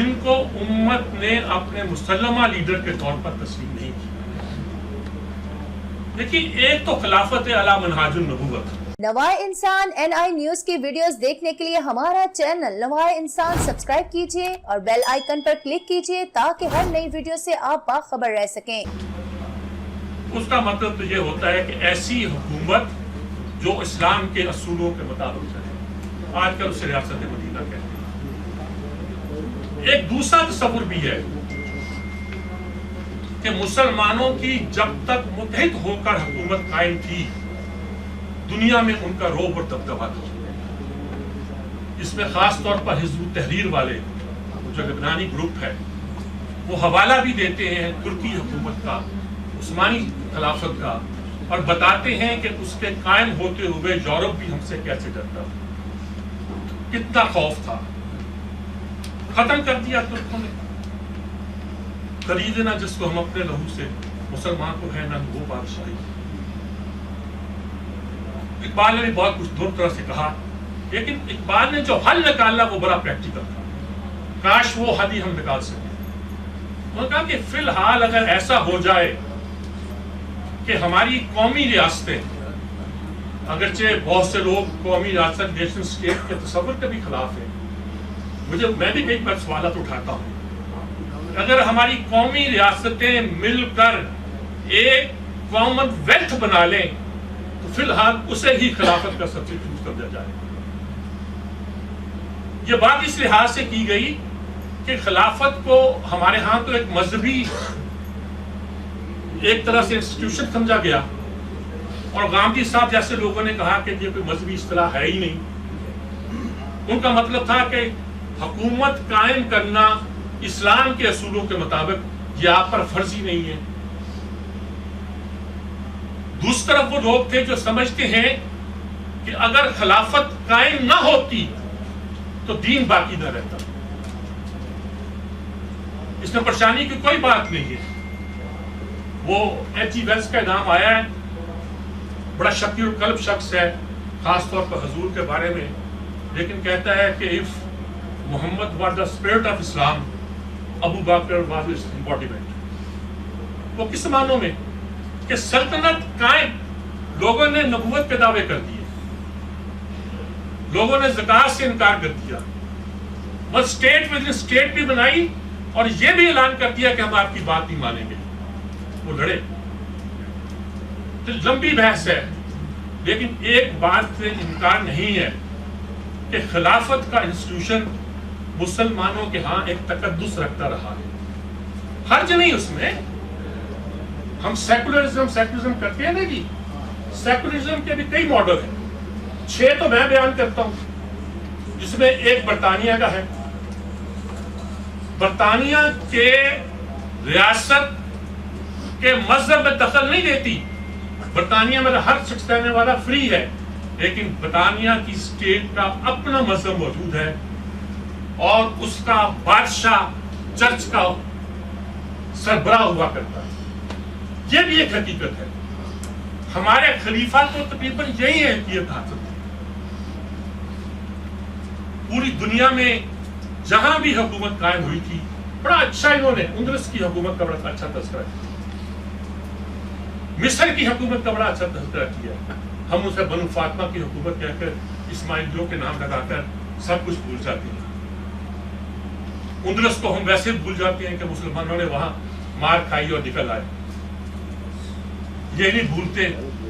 جن کو امت نے اپنے مسلمہ لیڈر کے طور پر تسلیم نہیں کیا۔ دیکھیے، ایک تو خلافت علی منہاج النبوت۔ نوائے انسان NI نیوز کی ویڈیوز دیکھنے کے لیے ہمارا چینل نوائے انسان سبسکرائب کیجیے اور بیل آئیکن پر کلک کیجیے تاکہ ہر نئی ویڈیو سے آپ باخبر رہ سکیں۔ اس کا مطلب تو یہ ہوتا ہے کہ ایسی حکومت جو اسلام کے اصولوں کے مطابق چلے، آج کل اسے ریاست مدینہ کہتے ہیں۔ ایک دوسرا تصور بھی ہے کہ مسلمانوں کی جب تک متحد ہو کر حکومت قائم تھی، دنیا میں ان کا رعب اور دبدبہ تھا۔ اس میں خاص طور پر حزب التحریر والے جو لبنانی گروپ ہے، وہ حوالہ بھی دیتے ہیں ترکی حکومت کا، عثمانی خلافت کا، اور بتاتے ہیں کہ اس کے قائم ہوتے ہوئے یورپ بھی ہم سے کیسے ڈرتا، کتنا خوف تھا۔ ختم کر دیا ترکوں نے۔ خریدنا جس کو ہم اپنے لہو سے، مسلمان کو ہے نہ وہ بادشاہی۔ اقبال نے بہت کچھ دو طرح سے کہا، لیکن اقبال نے جو حل نکالا وہ بڑا پریکٹیکل تھا۔ کاش وہ حل ہی ہم نکال سکیں۔ انہوں نے کہا کہ فی الحال اگر ایسا ہو جائے کہ ہماری قومی ریاستیں، اگرچہ بہت سے لوگ قومی ریاست نیشنل اسٹیٹ کے تصور کے بھی خلاف ہیں، میں بھی کئی بار سوالات اٹھاتا ہوں، اگر ہماری قومی ریاستیں مل کر ایک کامن ویلتھ بنا لیں تو فی الحال اسے ہی خلافت کا سبسٹیٹیوٹ کر دیا جائے۔ یہ بات اس لحاظ سے کی گئی کہ خلافت کو ہمارے ہاں تو ایک مذہبی ایک طرح سے انسٹیٹیوشن سمجھا گیا، اور گاندھی صاحب جیسے لوگوں نے کہا کہ یہ کوئی مذہبی اصطلاح ہے ہی نہیں۔ ان کا مطلب تھا کہ حکومت قائم کرنا اسلام کے اصولوں کے مطابق یہ آپ پر فرضی نہیں ہے۔ دوسری طرف وہ لوگ تھے جو سمجھتے ہیں کہ اگر خلافت قائم نہ ہوتی تو دین باقی نہ رہتا۔ اس میں پریشانی کی کوئی بات نہیں ہے۔ وہ H.G. ویلس کا نام آیا ہے، بڑا شکی القلب شخص ہے، خاص طور پر حضور کے بارے میں، لیکن کہتا ہے کہ if Muhammad was the spirit of Islam, Abu Bakr was its embodiment۔ وہ کس معنوں میں کہ سلطنت قائم، لوگوں نے نبوت کے دعوے کر دیے، لوگوں نے زکوٰۃ سے انکار کر دیا، بس اسٹیٹ ود اسٹیٹ بھی بنائی اور یہ بھی اعلان کر دیا کہ ہم آپ کی بات نہیں مانیں گے۔ وہ لڑے، تو لمبی بحث ہے، لیکن ایک بات سے انکار نہیں ہے کہ خلافت کا انسٹیٹیوشن مسلمانوں کے ہاں ایک تقدس رکھتا رہا ہے۔ حرج نہیں اس میں، ہم سیکولرزم کرتے ہیں نا جی، سیکولرزم کے بھی کئی ماڈل ہیں، 6 تو میں بیان کرتا ہوں، جس میں ایک برطانیہ کا ہے۔ برطانیہ کے ریاست کے مذہب میں دخل نہیں دیتی، برطانیہ میں ہر شخص رہنے والا فری ہے، لیکن برطانیہ کی اسٹیٹ کا اپنا مذہب موجود ہے اور اس کا بادشاہ چرچ کا سربراہ ہوا کرتا ہے۔ یہ بھی ایک حقیقت ہے۔ ہمارے خلیفہ کو تقریباً یہی حیثیت حاصل ہے۔ پوری دنیا میں جہاں بھی حکومت قائم ہوئی تھی، بڑا اچھا انہوں نے اندلس کی حکومت کا بڑا اچھا تذکرہ کیا، مصر کی حکومت کا بڑا اچھا تذکرہ کیا۔ ہم اسے بنو فاطمہ کی حکومت کہہ کر اسماعیلیوں کے نام لگا کر سب کچھ بھول جاتے ہیں۔ اندلس کو ہم ویسے بھول جاتے ہیں کہ مسلمانوں نے وہاں مار کھائی اور نکل آئے۔ یہ نہیں بھولتے،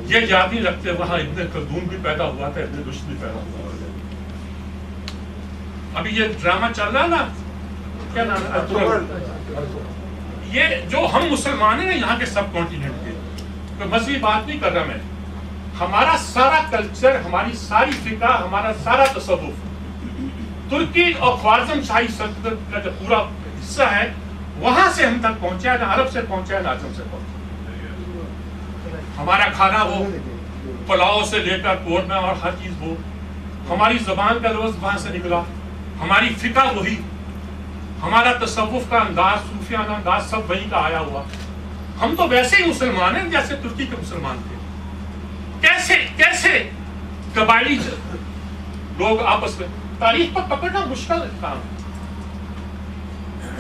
یہ یاد نہیں رکھتے وہاں ابن خلدون بھی پیدا ہوا تھا، ابن رشد بھی پیدا ہوا تھا۔ ابھی یہ ڈرامہ چل رہا نا، کیا نام ہے، یہ جو ہم مسلمان ہیں نا یہاں کے سب کانٹیننٹ کے، کوئی مذہبی بات نہیں کر رہا میں، ہمارا سارا کلچر، ہماری ساری فقہ، ہمارا سارا تصوف ترکی اور خوارزم شاہی سلطنت کا جو پورا حصہ ہے وہاں سے ہم تک پہنچا ہے، نہ عرب سے پہنچا ہے نہ عجم سے پہنچا۔ ہمارا کھانا وہ پلاؤ سے لے کر قورمہ اور ہر چیز وہ، ہماری زبان کا لفظ وہاں سے نکلا، ہماری فقہ وہی، ہمارا تصوف کا انداز، صوفیانہ انداز سب وہیں کا آیا ہوا۔ ہم تو ویسے ہی مسلمان ہیں جیسے ترکی کے مسلمان تھے۔ کیسے قبائلی لوگ آپس میں، تاریخ پر پکڑنا مشکل کام ہے۔